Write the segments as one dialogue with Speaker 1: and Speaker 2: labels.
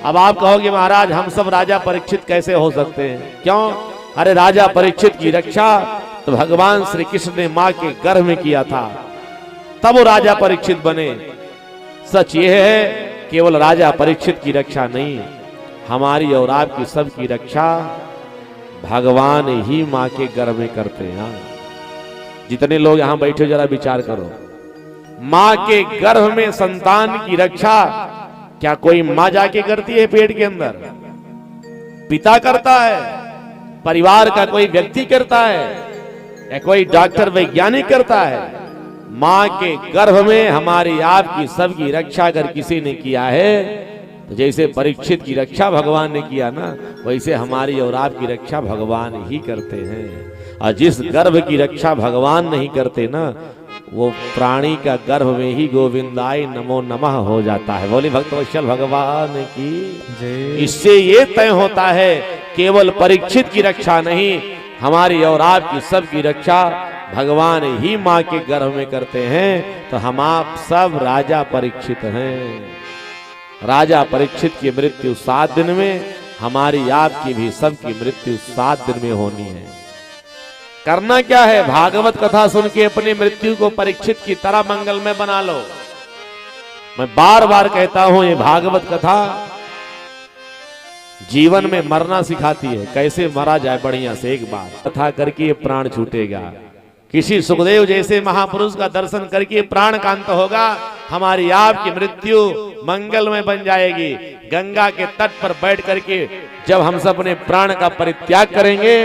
Speaker 1: अब आप कहोगे महाराज हम सब राजा परीक्षित कैसे हो सकते हैं, क्यों? अरे राजा परीक्षित की रक्षा तो भगवान श्री कृष्ण ने मां के गर्भ में किया था, तब वो राजा परीक्षित बने। सच ये है केवल राजा परीक्षित की रक्षा नहीं, हमारी और आपकी सबकी रक्षा भगवान ही मां के गर्भ में करते हैं। जितने लोग यहां बैठे जरा विचार करो, मां के गर्भ में संतान की रक्षा क्या कोई मां जाके करती है पेट के अंदर? पिता करता है, परिवार का कोई व्यक्ति करता है, या कोई डॉक्टर वैज्ञानिक करता है? मां के गर्भ में हमारी आपकी सबकी रक्षा अगर किसी ने किया है, तो जैसे परीक्षित की रक्षा भगवान ने किया ना, वैसे हमारी और आपकी रक्षा भगवान ही करते हैं। और जिस गर्भ की रक्षा भगवान नहीं करते ना, वो प्राणी का गर्भ में ही गोविंदाय नमो नमः हो जाता है। बोले भक्तवत्सल भगवान की। इससे ये तय होता है केवल परीक्षित की रक्षा नहीं, हमारी और आपकी सबकी रक्षा भगवान ही मां के गर्भ में करते हैं। तो हम आप सब राजा परीक्षित हैं। राजा परीक्षित की मृत्यु 7 दिन में, हमारी आपकी भी सबकी मृत्यु 7 दिन में होनी है। करना क्या है? भागवत कथा सुन के अपनी मृत्यु को परीक्षित की तरह मंगलमय बना लो। मैं बार बार कहता हूं, ये भागवत कथा जीवन में मरना सिखाती है, कैसे मरा जाए बढ़िया से। एक बार कथा करके ये प्राण छूटेगा। किसी सुखदेव जैसे महापुरुष का दर्शन करके प्राण कांत होगा, हमारी आपकी मृत्यु मंगलमय बन जाएगी। गंगा के तट पर बैठ करके जब हम सब अपने प्राण का परित्याग करेंगे,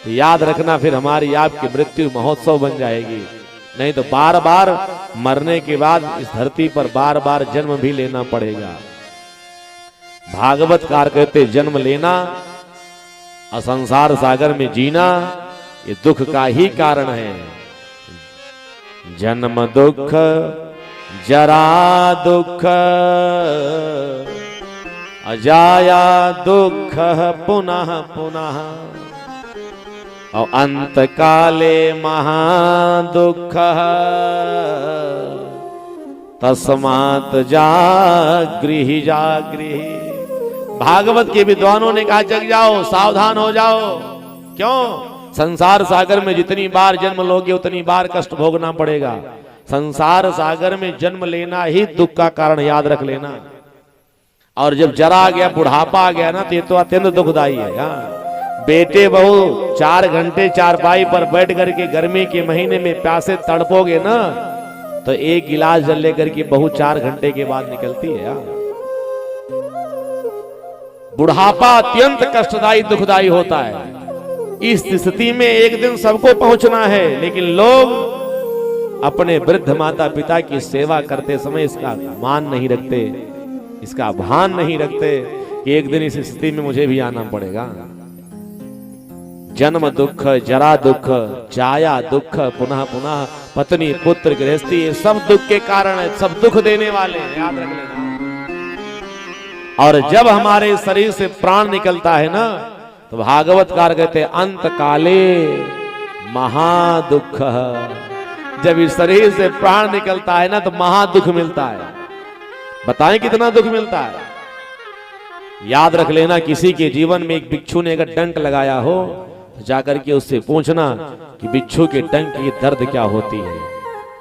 Speaker 1: तो याद रखना फिर हमारी आपकी मृत्यु महोत्सव बन जाएगी। नहीं तो बार बार मरने के बाद इस धरती पर बार बार जन्म भी लेना पड़ेगा। भागवतकार कहते जन्म लेना और संसार सागर में जीना ये दुख का ही कारण है। जन्म दुख, जरा दुख, अजाया दुख पुनः पुनः, और अंत काले महादुख, तस्मात् जागृहि जागृहि। भागवत के विद्वानों ने कहा जग जाओ, सावधान हो जाओ। क्यों? संसार सागर में जितनी बार जन्म लोगे उतनी बार कष्ट भोगना पड़ेगा। संसार सागर में जन्म लेना ही दुख का कारण, याद रख लेना। और जब जरा आ गया, बुढ़ापा आ गया ना, तो ये तो अत्यंत दुखदाई है। बेटे बहू 4 घंटे चारपाई पर बैठ करके गर्मी के महीने में प्यासे तड़पोगे ना, तो एक गिलास जल लेकर के बहू 4 घंटे के बाद निकलती है। बुढ़ापा अत्यंत कष्टदायी दुखदायी होता है। इस स्थिति में एक दिन सबको पहुंचना है, लेकिन लोग अपने वृद्ध माता पिता की सेवा करते समय इसका मान नहीं रखते, इसका भान नहीं रखते कि एक दिन इस स्थिति में मुझे भी आना पड़ेगा। जन्म दुख, जरा दुख, छाया दुख, पुनः पुनः पत्नी पुत्र गृहस्थी, ये सब दुख के कारण है, सब दुख देने वाले हैं, याद रख लेना। और जब हमारे शरीर से प्राण निकलता है ना, तो भागवतकार कहते हैं अंत काले महादुख। जब इस शरीर से प्राण निकलता है ना, तो महादुख मिलता है। बताएं कितना दुख मिलता है? याद रख लेना, किसी के जीवन में एक बिच्छू ने अगर डंक लगाया हो, तो जाकर के उससे पूछना कि बिच्छू के डंक की दर्द क्या होती है।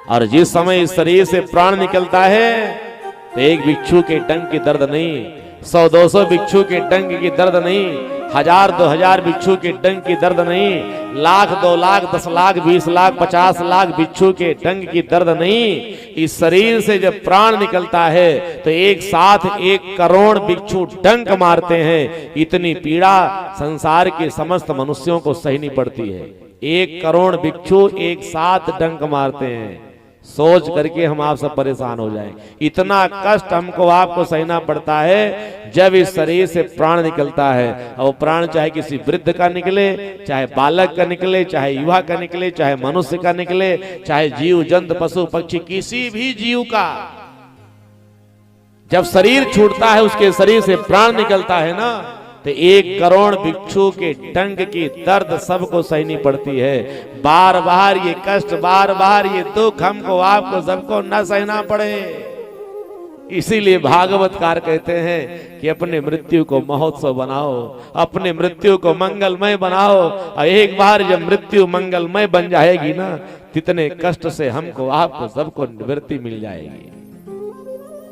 Speaker 1: और जिस समय इस शरीर से प्राण निकलता है, तो एक बिच्छू के डंक की दर्द नहीं, 100-200 बिच्छू के डंक की दर्द नहीं, 1000-2000 बिच्छू के डंक की दर्द नहीं, 1,00,000, 2 लाख, 10 लाख, 20 लाख, 50 लाख बिच्छू के डंक की दर्द नहीं। इस शरीर से जब प्राण निकलता है, तो एक साथ 1 करोड़ बिच्छू डंक मारते हैं। इतनी पीड़ा संसार के समस्त मनुष्यों को सहनी पड़ती है। 1 करोड़ बिच्छू एक साथ डंक मारते हैं। सोच करके हम आप सब परेशान हो जाएं। इतना कष्ट हमको आपको सहना पड़ता है जब इस शरीर से प्राण निकलता है। और वो प्राण चाहे किसी वृद्ध का निकले, चाहे बालक का निकले, चाहे युवा का निकले, चाहे मनुष्य का निकले, चाहे जीव जंतु पशु पक्षी किसी भी जीव का जब शरीर छूटता है, उसके शरीर से प्राण निकलता है ना, तो 1 करोड़ बिच्छू के डंक की दर्द सबको सहनी पड़ती है। बार बार ये कष्ट, बार बार ये दुख हमको आपको सबको न सहना पड़े, इसीलिए भागवतकार कहते हैं कि अपने मृत्यु को महोत्सव बनाओ, अपने मृत्यु को मंगलमय बनाओ। और एक बार जब मृत्यु मंगलमय बन जाएगी ना, कितने कष्ट से हमको आपको सबको निवृत्ति मिल जाएगी।